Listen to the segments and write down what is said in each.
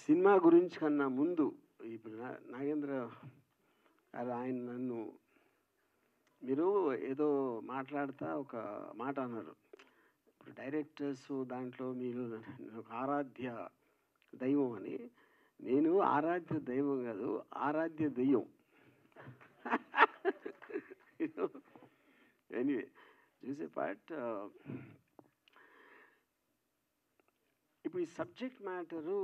Cinema గురించి కన్నా ముందు ఇప్పుడు నాగేంద్ర గారు ఆయన నన్ను మీరు ఏదో మాట్లాడుతా ఒక మాట అన్నారు. ఇప్పుడు డైరెక్టర్స్ దాంట్లో మీరు ఒక ఆరాధ్య దైవం అని. నేను ఆరాధ్య దైవం కాదు, ఆరాధ్య దెయ్యం. ఎనీవే చూసే పార్ట్ ఇప్పుడు ఈ సబ్జెక్ట్ మ్యాటరు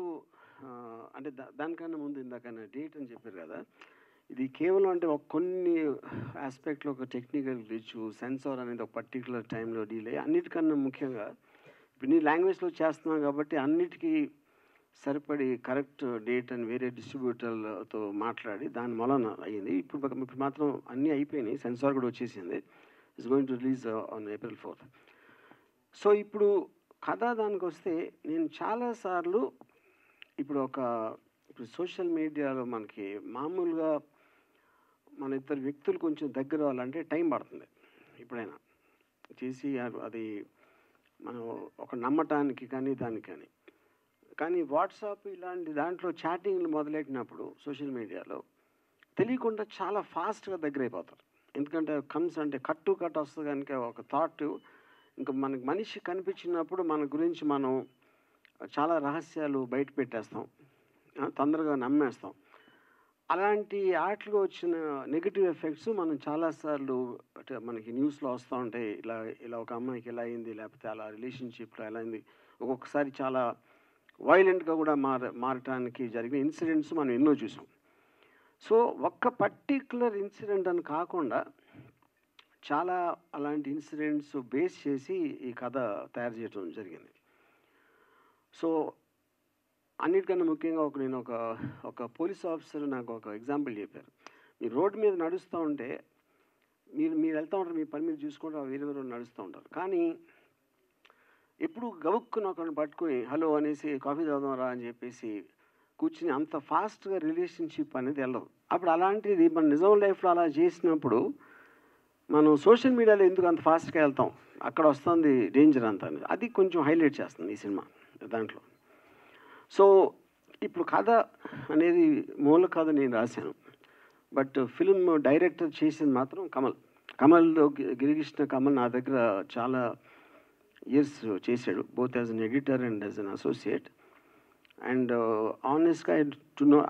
అంటే దానికన్నా ముందు ఇందాకన్నా డేట్ అని చెప్పారు కదా, ఇది కేవలం అంటే ఒక కొన్ని ఆస్పెక్ట్లో ఒక టెక్నికల్ గ్లిచ్, సెన్సార్ అనేది ఒక పర్టికులర్ టైంలో డీలే, అన్నిటికన్నా ముఖ్యంగా ఇప్పుడు నీ లాంగ్వేజ్లో చేస్తున్నాం కాబట్టి అన్నిటికీ సరిపడి కరెక్ట్ డేట్ అని వేరే డిస్ట్రిబ్యూటర్లతో మాట్లాడి దాని వలన అయ్యింది. ఇప్పుడు మాత్రం అన్నీ అయిపోయినాయి, సెన్సార్ కూడా వచ్చేసింది. It's going to release on April 4th. So ఇప్పుడు కథ దానికి వస్తే నేను చాలాసార్లు ఇప్పుడు సోషల్ మీడియాలో మనకి మామూలుగా మన ఇద్దరు వ్యక్తులు కొంచెం దగ్గర అవ్వాలంటే టైం పడుతుంది. ఎప్పుడైనా చేసి అది మనం ఒక నమ్మటానికి కానీ దానికి కానీ వాట్సాప్ ఇలాంటి దాంట్లో చాటింగ్లు మొదలెట్టినప్పుడు సోషల్ మీడియాలో తెలియకుండా చాలా ఫాస్ట్గా దగ్గర అయిపోతారు. ఎందుకంటే కమ్స్ అంటే కట్ టు కట్ వస్తుంది కనుక ఒక థాట్ ఇంకా మనకి మనిషి కనిపించినప్పుడు మన గురించి మనం చాలా రహస్యాలు బయట పెట్టేస్తాం, తొందరగా నమ్మేస్తాం. అలాంటి ఆటలు వచ్చిన నెగిటివ్ ఎఫెక్ట్స్ మనం చాలాసార్లు అంటే మనకి న్యూస్లో వస్తూ ఉంటాయి. ఇలా ఒక అమ్మాయికి ఎలా అయింది, లేకపోతే అలా రిలేషన్షిప్లో ఎలా అయింది, ఒక్కొక్కసారి చాలా వైలెంట్గా కూడా మారటానికి జరిగిన ఇన్సిడెంట్స్ మనం ఎన్నో చూసాం. సో ఒక్క పర్టిక్యులర్ ఇన్సిడెంట్ అని కాకుండా చాలా అలాంటి ఇన్సిడెంట్స్ బేస్ చేసి ఈ కథ తయారు చేయడం జరిగింది. సో అన్నిటికన్నా ముఖ్యంగా నేను ఒక పోలీస్ ఆఫీసర్ నాకు ఒక ఎగ్జాంపుల్ చెప్పారు. మీరు రోడ్డు మీద నడుస్తూ ఉంటే మీరు వెళ్తూ ఉంటారు, మీ పని మీద చూసుకుంటూ వేరే నడుస్తూ ఉంటారు. కానీ ఎప్పుడు గవుక్కుని ఒకరిని పట్టుకుని హలో అనేసి కాఫీ తాగుదాం రా అని చెప్పేసి కూర్చుని అంత ఫాస్ట్గా రిలేషన్షిప్ అనేది వెళ్ళదు. అప్పుడు అలాంటిది మన నిజం లైఫ్లో అలా చేసినప్పుడు మనం సోషల్ మీడియాలో ఎందుకు అంత ఫాస్ట్గా వెళ్తాం, అక్కడ వస్తుంది డేంజర్ అంతా అనేది. అది కొంచెం హైలైట్ చేస్తుంది ఈ సినిమా దాంట్లో. సో ఇప్పుడు కథ అనేది మూల కథ నేను రాశాను, బట్ ఫిల్మ్ డైరెక్టర్ చేసింది మాత్రం కమల్ గిరికృష్ణ కమల్ నా దగ్గర చాలా ఇయర్స్ చేశాడు, both as an editor and as an associate. And ఆనెస్ట్గా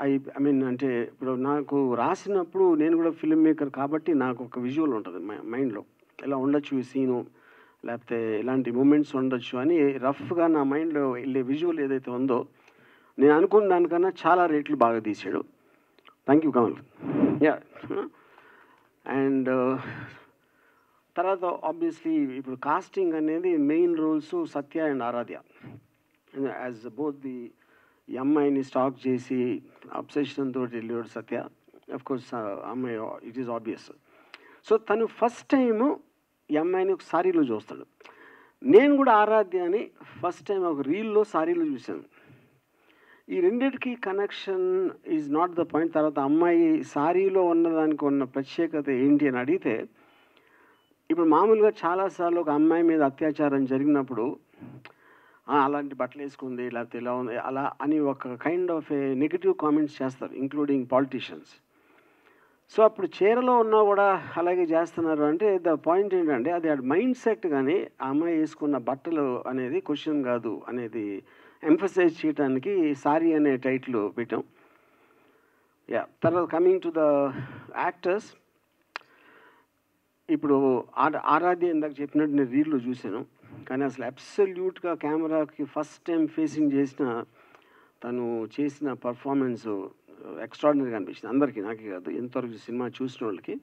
ఐ మీన్ అంటే ఇప్పుడు నాకు రాసినప్పుడు నేను కూడా ఫిల్మ్ మేకర్ కాబట్టి నాకు ఒక విజువల్ ఉంటుంది మైండ్లో, ఇలా ఉండొచ్చు ఈ సీను, లేకపోతే ఇలాంటి మూమెంట్స్ ఉండొచ్చు అని రఫ్గా నా మైండ్లో వెళ్ళే విజువల్ ఏదైతే ఉందో నేను అనుకున్న దానికన్నా చాలా రేట్లు బాగా తీసాడు. Thank you Kamal. Yeah. And తర్వాత ఆబ్వియస్లీ ఇప్పుడు కాస్టింగ్ అనేది main roles Satya and Aaradhya. As both the ఈ అమ్మాయిని స్టాక్ చేసి అబ్సెషన్ తోటి వెళ్ళాడు సత్య. అఫ్ కోర్స్ అమ్మాయి ఇట్ ఈస్ ఆబ్వియస్. సో తను ఫస్ట్ టైము ఈ అమ్మాయిని ఒక సారీలో చూస్తాడు. నేను కూడా ఆరాధ్య అని ఫస్ట్ టైం ఒక రీల్లో సారీలో చూశాను. ఈ రెండింటికి connection is not the point. తర్వాత అమ్మాయి సారీలో ఉన్నదానికి ఉన్న ప్రత్యేకత ఏంటి అని అడిగితే, ఇప్పుడు మామూలుగా చాలాసార్లు ఒక అమ్మాయి మీద అత్యాచారం జరిగినప్పుడు అలాంటి బట్టలు వేసుకుంది, లేకపోతే ఇలా ఉంది, అలా అని ఒక kind of A negative comments చేస్తారు, ఇంక్లూడింగ్ పాలిటీషియన్స్. సో అప్పుడు చీరలో ఉన్నా కూడా అలాగే చేస్తున్నారు అంటే ద పాయింట్ ఏంటంటే అది మైండ్ సెట్. కానీ ఆ అమ్మాయి వేసుకున్న బట్టలు అనేది క్వశ్చన్ కాదు అనేది ఎంఫసైజ్ చేయడానికి సారీ అనే టైటిల్ పెట్టాం. యా. తర్వాత కమింగ్ టు ద యాక్టర్స్, ఇప్పుడు ఆరాధ్య ఇందాక చెప్పినట్టు నేను రీల్లో చూశాను, కానీ అసలు అబ్సల్యూట్గా కెమెరాకి ఫస్ట్ టైం ఫేసింగ్ చేసిన తను చేసిన పర్ఫార్మెన్స్ ఎక్స్ట్రాడినరీగా అనిపించింది అందరికీ, నాకే కాదు ఎంతవరకు సినిమా చూసిన వాళ్ళకి.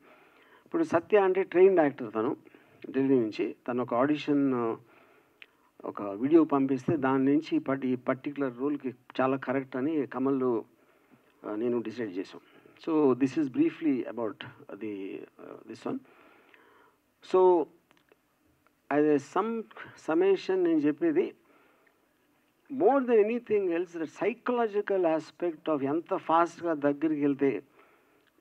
ఇప్పుడు సత్య అంటే ట్రైన్డ్ యాక్టర్, తను ఢిల్లీ నుంచి. తను ఒక ఆడిషన్ ఒక వీడియో పంపిస్తే దాని నుంచి ఈ పర్టికులర్ రోల్కి చాలా కరెక్ట్ అని కమల్ నేను డిసైడ్ చేసాం. So this is briefly about this one. So as a summation నేను చెప్పేది, more than anything else the psychological aspect of ఎంత ఫాస్ట్గా దగ్గరికి వెళ్తే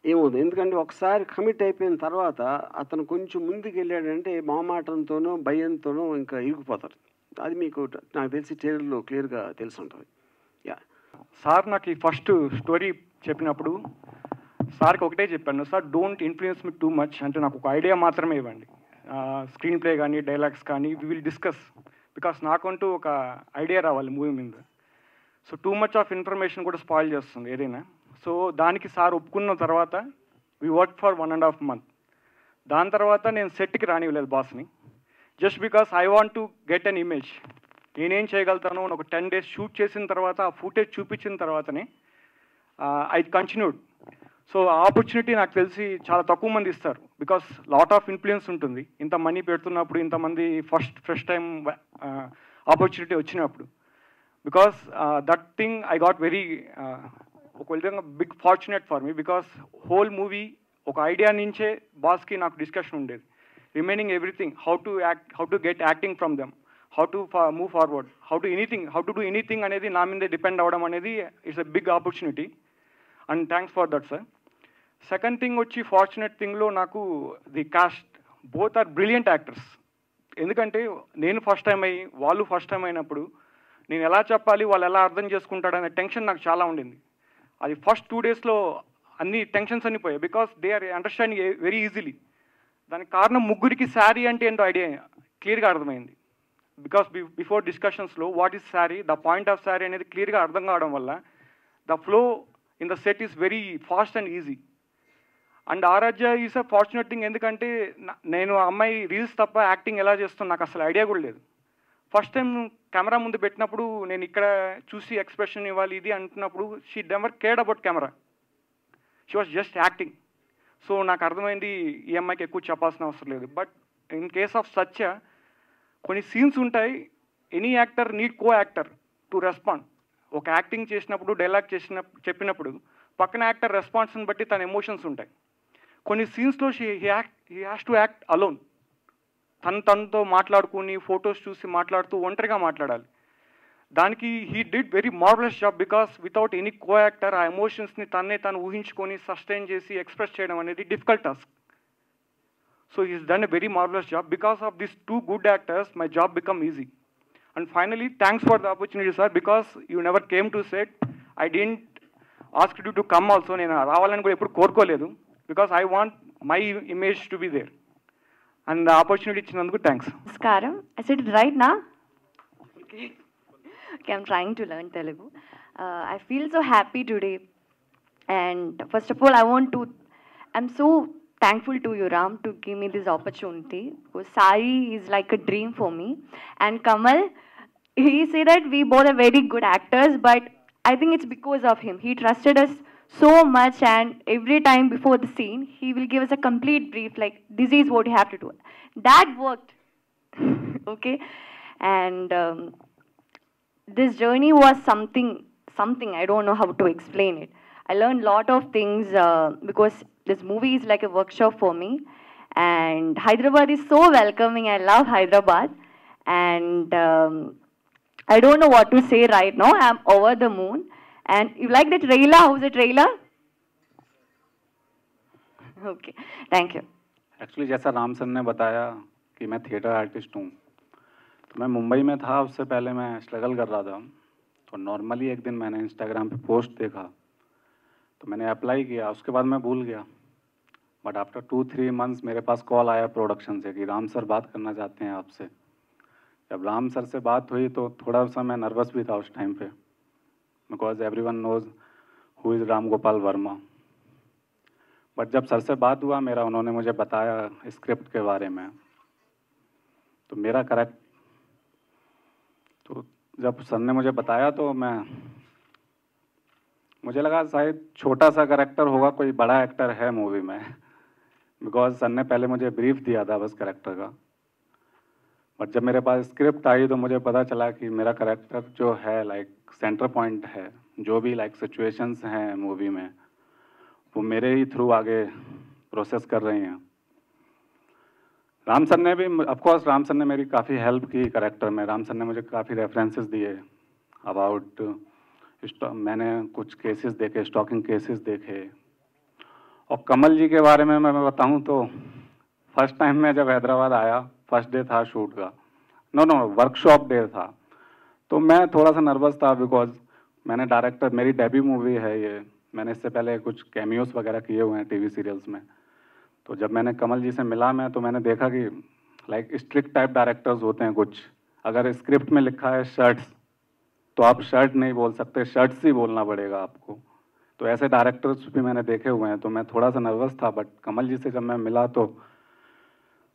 ఏమవుతుంది. ఎందుకంటే ఒకసారి కమిట్ అయిపోయిన తర్వాత అతను కొంచెం ముందుకు వెళ్ళాడంటే మొహమాటంతోనో భయంతోనో ఇంకా ఇరుకుపోతారు. అది మీకు నాకు తెలిసి ట్రైలర్లో క్లియర్గా తెలిసి ఉంటుంది. యా. సార్ నాకు ఈ ఫస్ట్ స్టోరీ చెప్పినప్పుడు సార్కి ఒకటే చెప్పాను, sir don't influence me too much, అంటే నాకు ఒక ఐడియా మాత్రమే ఇవ్వండి, స్క్రీన్ ప్లే కానీ డైలాగ్స్ కానీ వి విల్ డిస్కస్, బికాస్ నాకంటూ ఒక ఐడియా రావాలి మూవీ మీద. So too much of information కూడా స్పాయిల్ చేస్తుంది ఏదైనా. సో దానికి సార్ ఒప్పుకున్న తర్వాత వి వర్క్ ఫర్ 1.5 months. దాని తర్వాత నేను సెట్కి రానివ్వలేదు బాస్ని, just because I want to get an image, నేనేం చేయగలుగుతాను ఒక 10 days షూట్ చేసిన తర్వాత ఆ ఫుటేజ్ చూపించిన తర్వాతనే ఐ కంటిన్యూడ్. సో ఆ ఆపర్చునిటీ నాకు తెలిసి చాలా తక్కువ మంది ఇస్తారు, బికాస్ లాట్ ఆఫ్ ఇన్ఫ్లుయెన్స్ ఉంటుంది ఇంత మనీ పెడుతున్నప్పుడు, ఇంతమంది ఫస్ట్ టైం ఆపర్చునిటీ వచ్చినప్పుడు. Because that thing I got very ఒక విధంగా big fortunate for me, because whole movie ఒక ఐడియా నుంచే బాస్కి నాకు డిస్కషన్ ఉండేది. Remaining everything, how to act, how to get acting from them, how to move forward, how to do anything అనేది నా మీదే డిపెండ్ అవ్వడం అనేది it's a big opportunity, and thanks for that sir. Second thing వచ్చి fortunate థింగ్లో నాకు the cast, both are brilliant actors. ఎందుకంటే నేను ఫస్ట్ టైం అయ్యి వాళ్ళు ఫస్ట్ టైం అయినప్పుడు నేను ఎలా చెప్పాలి, వాళ్ళు ఎలా అర్థం చేసుకుంటాడనే టెన్షన్ నాకు చాలా ఉండింది. అది ఫస్ట్ 2 daysలో అన్ని టెన్షన్స్ అన్ని పోయాయి, because they are understanding very easily. దానికి కారణం ముగ్గురికి శారీ అంటే ఏంటో ఐడియా క్లియర్గా అర్థమైంది. బికాస్ బిఫోర్ డిస్కషన్స్లో what is Saaree, the point of Saaree అనేది క్లియర్గా అర్థం కావడం వల్ల the flow in the set is very fast and easy. And Aaradhya is a fortunate thing, ఎందుకంటే నేను అమ్మాయి రీల్స్ తప్ప యాక్టింగ్ ఎలా చేస్తాను నాకు అసలు ఐడియా కూడా లేదు. ఫస్ట్ టైం కెమెరా ముందు పెట్టినప్పుడు నేను ఇక్కడ చూసి ఎక్స్ప్రెషన్ ఇవ్వాలి ఇది అంటున్నప్పుడు she never cared about camera, she was just acting. So నాకు అర్థమైంది ఈ అమ్మాయికి ఎక్కువ చెప్పాల్సిన అవసరం లేదు. But in case of Satya కొన్ని సీన్స్ ఉంటాయి, any actor need co actor to respond. ఒక యాక్టింగ్ చేసినప్పుడు డైలాగ్ చెప్పినప్పుడు పక్కన యాక్టర్ రెస్పాన్స్ని బట్టి తన ఎమోషన్స్ ఉంటాయి. కొన్ని సీన్స్లో he has to act alone, తనతో మాట్లాడుకుని ఫొటోస్ చూసి మాట్లాడుతూ ఒంటరిగా మాట్లాడాలి. దానికి he did very marvellous job, because without any co actor ఆ ఎమోషన్స్ని తను ఊహించుకొని సస్టైన్ చేసి ఎక్స్ప్రెస్ చేయడం అనేది difficult task. So he's done a very marvelous job. Because of these 2 good actors, my job become easy. And finally, thanks for the opportunity, sir, because you never came to set. I didn't ask you to come also. నేను రావాలని కూడా ఎప్పుడు కోరుకోలేదు, because I want my image to be there. And the opportunity ఇచ్చినందుకు thanks. నమస్కారం. I said it right now? Okay, I'm trying to learn Telugu. I feel so happy today. And first of all, I'm so thankful to you, Ram, to give me this opportunity, because Sai is like a dream for me. And Kamal, he said that we both are very good actors, but I think it's because of him. He trusted us so much, and every time before the scene, he will give us a complete brief, like, this is what you have to do. That worked. Okay? And this journey was something, I don't know how to explain it. I learned a lot of things because this movie is like a workshop for me. And Hyderabad is so welcoming. I love Hyderabad. And I don't know what to say right now. I'm over the moon. And you like the trailer? How's the trailer? Okay. Thank you. Actually जैसा Ram sir ने बताया कि मैं theatre artist हूँ, तो मैं मुंबई में था, उससे पहले मैं स्ट्रगल कर रहा था. तो नॉर्मली एक दिन मैंने इंस्टाग्राम पे पोस्ट देखा, तो मैंने अप्लाई किया. उसके बाद मैं भूल गया. बट आफ्टर 2-3 months मेरे पास कॉल आया प्रोडक्शन से कि राम सर बात करना चाहते हैं आपसे. जब राम सर से बात हुई तो थोड़ा सा मैं नर्वस भी था उस टाइम पे, because everyone knows who is Ram Gopal Varma. But जब सर से बात हुआ मेरा, उन्होंने मुझे बताया स्क्रिप्ट के बारे में, तो मेरा करेक्ट, तो जब सर ने मुझे बताया तो मुझे लगा शायद छोटा सा कैरेक्टर होगा, कोई बड़ा एक्टर है मूवी में, बिकॉज सर ने पहले मुझे ब्रीफ दिया था बस कैरेक्टर का. बट जब मेरे पास स्क्रिप्ट आई तो मुझे पता चला कि मेरा कैरेक्टर जो है लाइक सेंटर पॉइंट है. जो भी लाइक सिचुएशंस हैं मूवी में वो मेरे ही थ्रू आगे प्रोसेस कर रही हैं. राम सर ने भी, ऑफकोर्स राम सर ने मेरी काफ़ी हेल्प की कैरेक्टर में. राम सर ने मुझे काफ़ी रेफरेंसेस दिए अबाउट, मैंने कुछ केसेस देखे, स्टॉकिंग केसेस देखे. और कमल जी के बारे में मैं बताऊं तो फर्स्ट टाइम मैं जब हैदराबाद आया, फर्स्ट डे था शूट का, नो वर्कशॉप डे था, तो मैं थोड़ा सा नर्वस था, बिकॉज मैंने डायरेक्टर, मेरी डेब्यू मूवी है ये। मैंने इससे पहले कुछ कैमियोस वगैरह किए हुए हैं टीवी सीरियल्स में। तो जब मैंने कमल जी से मिला मैं, तो मैंने देखा कि लाइक स्ट्रिक्ट टाइप डायरेक्टर्स होते हैं कुछ। अगर स्क्रिप्ट में लिखा है शर्ट्स, तो आप शर्ट नहीं बोल सकते, शर्ट्स ही बोलना पड़ेगा आपको। तो ऐसे डायरेक्टर्स भी मैंने देखे हुए हैं। तो मैं थोड़ा सा नर्वस था, बट कमल जी से जब मैं मिला तो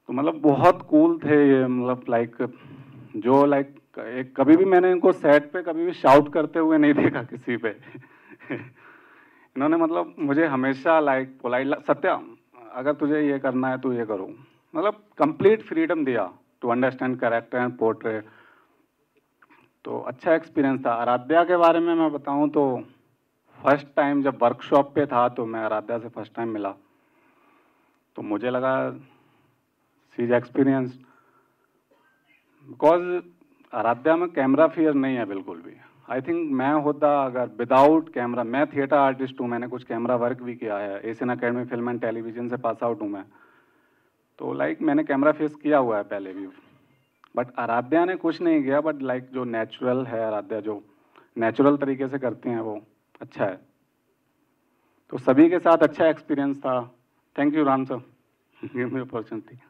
मतलब बहुत कूल थे ये। मतलब लाइक जो लाइक एक, कभी भी मैंने इनको सेट पे कभी भी शाउट करते हुए नहीं देखा किसी पे। इन्होंने मतलब मुझे हमेशा लाइक पोलाइट, सत्या अगर तुझे ये करना है तो ये करो, मतलब कंप्लीट फ्रीडम दिया to understand character and portray. तो अच्छा एक्सपीरियंस था। आराध्या के बारे में मैं बताऊं तो फर्स्ट टाइम जब वर्कशॉप पे था तो मैं आराध्या से फर्स्ट टाइम मिला, तो मुझे लगा सी इज एक्सपीरियंस, बिकॉज आराध्या में कैमरा फियर नहीं है बिल्कुल भी। आई थिंक मैं होता अगर विदाउट कैमरा, मैं थिएटर आर्टिस्ट हूँ, मैंने कुछ कैमरा वर्क भी किया है, Asian academy film and television से पास आउट हूँ मैं। तो लाइक मैंने कैमरा फेस किया हुआ है पहले भी, बट आराध्या ने कुछ नहीं किया। बट लाइक जो नेचुरल है, आराध्या जो नेचुरल तरीके से करते हैं वो अच्छा है। तो सभी के साथ अच्छा एक्सपीरियंस था। Thank you Ram sir, give me opportunity.